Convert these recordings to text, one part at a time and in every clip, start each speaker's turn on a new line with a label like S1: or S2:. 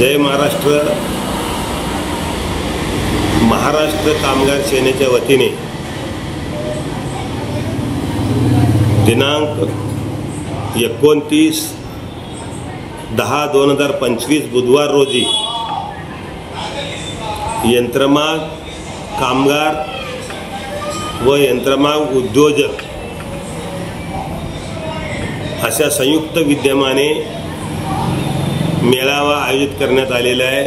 S1: जय महाराष्ट्र महाराष्ट्र कामगार सेनेच्या वतीने दिनांक 29/10/2025 बुधवार रोजी यंत्रमाग कामगार व यंत्रमाग उद्योजक अशा संयुक्त विद्यमाने मेळावा आयोजित करण्यात आलेला आहे।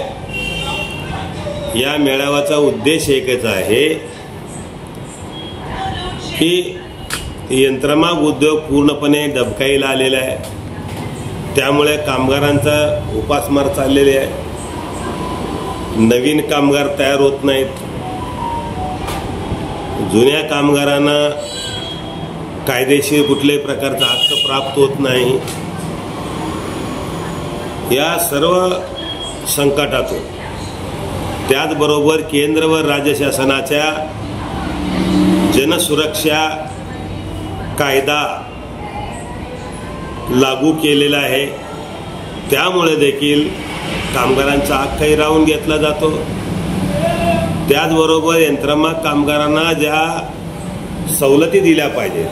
S1: या मेळाव्याचा उद्देश एकच आहे की यंत्रमाग उद्योग पूर्णपणे डबकाईला आलेला आहे। त्यामुळे कामगारांचा उपासमार चाललेले आहे। नवीन कामगार तयार होत नाहीत। जुन्या कामगारांना कायदेशीर कुठल्याही प्रकारचा हक्क प्राप्त होत नाही। या सर्व संकटातून त्याचबरोबर केंद्र व राज्य शासनाच्या जनसुरक्षा कायदा लागू केलेला आहे। त्यामुळे देखील कामगारांचा हक्कही राहून घेतला जातो। त्याचबरोबर यंत्रमाग कामगारांना ज्या सवलती दिल्या पाहिजे,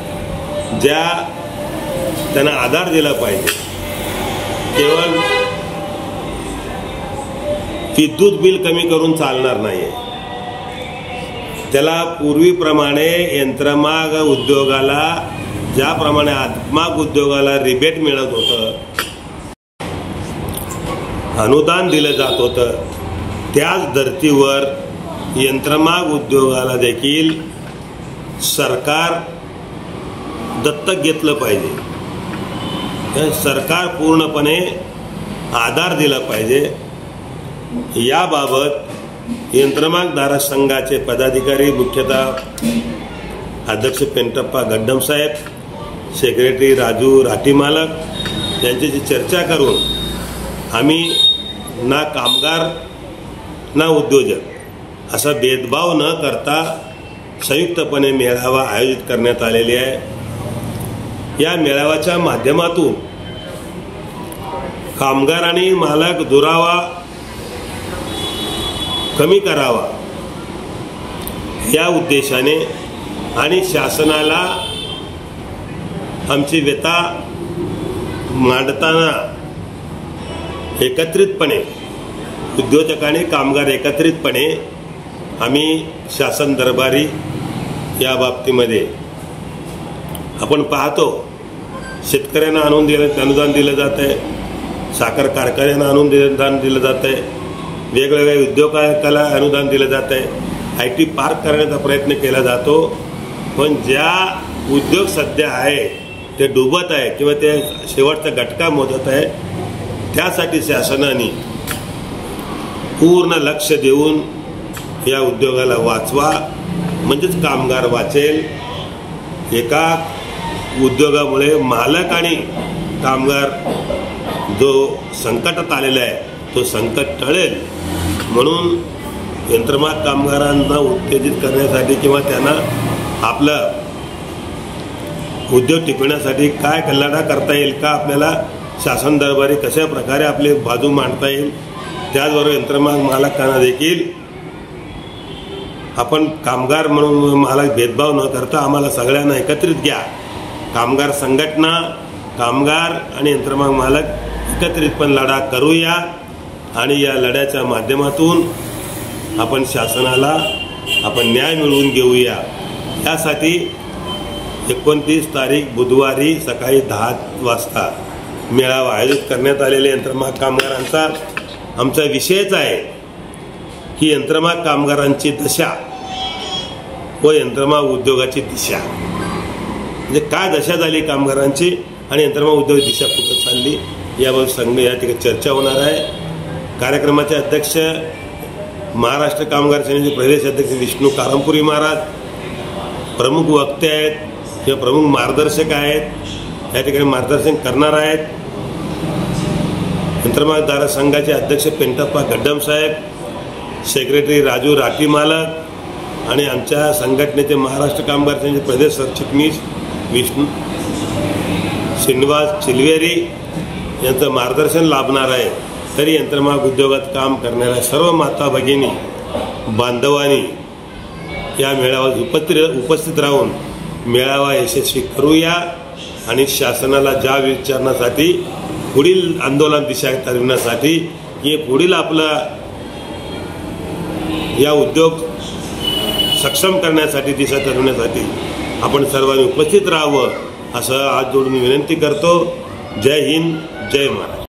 S1: ज्या त्यांना आधार दिला पाहिजे, केवळ विद्युत बिल कमी करून चालणार नाही। त्याला पूर्वीप्रमाणे यंत्रमाग उद्योगाला ज्याप्रमाणे हातमाग उद्योगाला रिबेट मिळत होतं, अनुदान दिलं जात होतं, त्याच धर्तीवर यंत्रमाग उद्योगाला देखील सरकार दत्तक घेतलं पाहिजे। सरकार पूर्णपणे आधार दिला पाहिजे। याबाबत यंत्रमाग धारक संघाचे पदाधिकारी, मुख्यतः अध्यक्ष पेंटप्पा गड्डम साहेब, सेक्रेटरी राजू राठीमालक यांच्याशी चर्चा करून आम्ही ना कामगार ना उद्योजक असा भेदभाव न करता संयुक्तपणे मेळावा आयोजित करण्यात आलेले आहे। या मेळाव्याच्या माध्यमातून कामगार आणि मालक दुरावा कमी करावा या उद्देशाने आणि शासनाला आमची व्यथा मांडताना एकत्रितपणे उद्योजक आणि कामगार एकत्रितपणे आम्ही शासन दरबारी या बाबतीमध्ये आपण पाहतो, शेतकऱ्यांना अनुदान दिलं जात आहे, साखर कारखान्यांना अनुदान दिलं जात आहे, वेगवेगळ्या उद्योगाला अनुदान दिलं जात आहे, IT पार्क करण्याचा प्रयत्न केला जातो। पण ज्या उद्योग सध्या आहे ते डुबत आहे किंवा ते शेवटचा घटका मोदत आहे, त्यासाठी शासनाने पूर्ण लक्ष देऊन या उद्योगाला वाचवा, म्हणजेच कामगार वाचेल। एका उद्योगामुळे मालक आणि कामगार जो संकटात आलेला आहे तो संकट टळेल। म्हणून यंत्रमाग कामगारांना उत्तेजित करण्यासाठी किंवा त्यांना आपलं उद्योग टिकवण्यासाठी काय कल्लाडा करता येईल का, आपल्याला शासन दरबारी कशा प्रकारे आपली बाजू मांडता येईल, त्याचबरोबर यंत्रमाग मालकांना देखील आपण कामगार म्हणून मला भेदभाव न करता आम्हाला सगळ्यांना एकत्रित घ्या। कामगार संघटना, कामगार आणि यंत्रमाग मालक एकत्रितपणे लढा करूया आणि या लढ्याच्या माध्यमातून आपण शासनाला आपण न्याय मिळवून घेऊया। यासाठी 29 तारीख बुधवारी सकाळी 10 वाजता मेळावा आयोजित करण्यात आलेले यंत्रमाग कामगारांचा आमचा विषयच आहे की यंत्रमाग कामगारांची दशा व यंत्रमाग उद्योगाची दिशा, म्हणजे काय दशा झाली कामगारांची आणि यंत्रमाग उद्योग दिशा कुठं चालली याबाबत संघ या ठिकाणी चर्चा होणार आहे। कार्यक्रमाचे अध्यक्ष महाराष्ट्र कामगार सेनेचे प्रदेश अध्यक्ष विष्णू कारंपुरी महाराज प्रमुख वक्ते आहेत किंवा प्रमुख मार्गदर्शक आहेत, या ठिकाणी मार्गदर्शन करणार आहेत। यंत्रमाग धारक संघाचे अध्यक्ष पेंटप्पा गड्डम साहेब, सेक्रेटरी राजू राठीमालक आणि आमच्या संघटनेचे महाराष्ट्र कामगार सेनेचे प्रदेश सरचिटणीस विष्णू श्रीनिवास चिलवेरी यांचं मार्गदर्शन लाभणार आहे। तरी यंत्रमाग उद्योगात काम करणाऱ्या सर्व माता भगिनी बांधवांनी या मेळाव्यात उपस्थित राहून मेळावा यशस्वी करूया आणि शासनाला ज्या विचारण्यासाठी पुढील आंदोलन दिशा ठरविण्यासाठी हे पुढील आपला या उद्योग सक्षम करण्यासाठी दिशा ठरवण्यासाठी आपण सर्वांनी उपस्थित राहावं असं हात जोडून विनंती करतो। जय हिंद, जय महाराष्ट्र।